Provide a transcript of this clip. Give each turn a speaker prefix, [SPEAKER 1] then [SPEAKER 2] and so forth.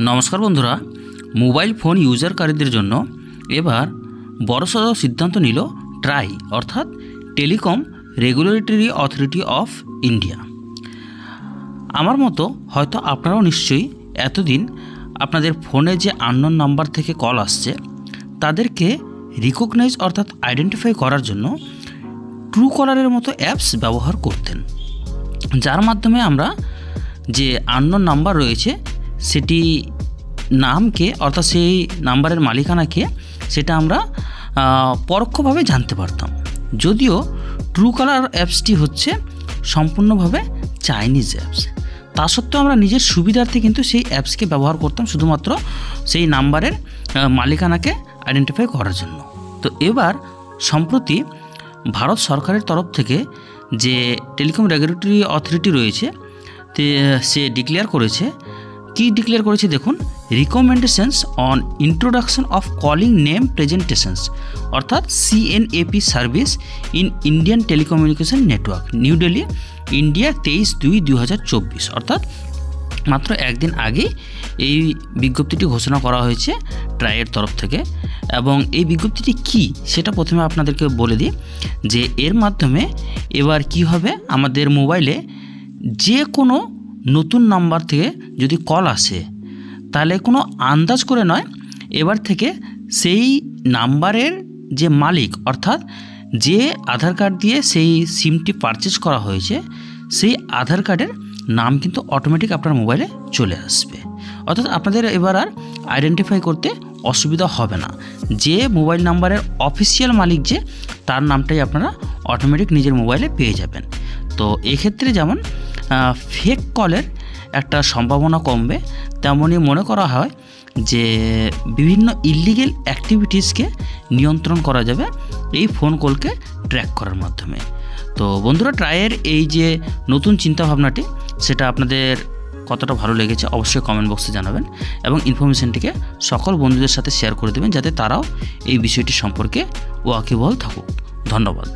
[SPEAKER 1] নমস্কার বন্ধুরা, mobile phone ইউজারকারীদের জন্য এবার বড়সড় সিদ্ধান্ত নিল ট্রাই অর্থাৎ telecom regulatory authority of India. আমার মতো হয়তো আপনারাও নিশ্চয়ই এতদিন আপনাদের ফোনে যে আননোন নাম্বার থেকে কল আসছে তাদেরকে রিকগনাইজ অর্থাৎ আইডেন্টিফাই করার জন্য ট্রু কলারের মতো অ্যাপস ব্যবহার করতেন, যার মাধ্যমে আমরা যে আননোন নাম্বার রয়েছে সেটি নামকে অর্থাৎ সেই নাম্বারের মালিকানাকে সেটা আমরা পরোক্ষভাবে জানতে পারতাম। যদিও ট্রু কলার অ্যাপসটি হচ্ছে সম্পূর্ণভাবে চাইনিজ অ্যাপস, তা সত্ত্বেও আমরা নিজের সুবিধার্থে কিন্তু সেই অ্যাপসকে ব্যবহার করতাম শুধুমাত্র সেই নাম্বারের মালিকানাকে আইডেন্টিফাই করার জন্য। তো এবার সম্প্রতি ভারত সরকারের তরফ থেকে যে টেলিকম রেগুলেটরি অথরিটি রয়েছে সে ডিক্লেয়ার করেছে, কি ডিক্লেয়ার করেছে দেখুন, recommendations on introduction of calling name presentations অর্থাৎ CNAP service in Indian telecommunication network, new Delhi, India, 23/2/2024 অর্থাৎ মাত্র একদিন আগে এই বিজ্ঞপ্তিটি ঘোষণা করা হয়েছে ট্রাইয়ের তরফ থেকে। এবং এই বিজ্ঞপ্তিটি কি সেটা প্রথমে আপনাদেরকে বলে দিই যে এর মাধ্যমে এবার কি হবে, আমাদের মোবাইলে যে কোনো নতুন নাম্বার থেকে যদি কল আসে তাহলে কোনো আন্দাজ করে নয়, এবার থেকে সেই নাম্বারের যে মালিক অর্থাৎ যে আধার কার্ড দিয়ে সেই সিমটি পারচেজ করা হয়েছে সেই আধার কার্ডের নাম কিন্তু অটোমেটিক আপনার মোবাইলে চলে আসবে। অর্থাৎ আপনাদের এবার আর আইডেন্টিফাই করতে অসুবিধা হবে না, যে মোবাইল নাম্বারের অফিসিয়াল মালিক যে তার নামটাই আপনারা অটোমেটিক নিজের মোবাইলে পেয়ে যাবেন। তো এক্ষেত্রে যেমন ফেক কলের একটা সম্ভাবনা কমবে, তেমনই মনে করা হয় যে বিভিন্ন ইলিগেল অ্যাক্টিভিটিসকে নিয়ন্ত্রণ করা যাবে এই ফোন কলকে ট্র্যাক করার মাধ্যমে। তো বন্ধুরা, ট্রাইয়ের এই যে নতুন চিন্তাভাবনাটি সেটা আপনাদের কতটা ভালো লেগেছে অবশ্যই কমেন্ট বক্সে জানাবেন এবং ইনফরমেশনটিকে সকল বন্ধুদের সাথে শেয়ার করে দেবেন যাতে তারাও এই বিষয়টি সম্পর্কে ওয়াকিবহাল থাকুক। ধন্যবাদ।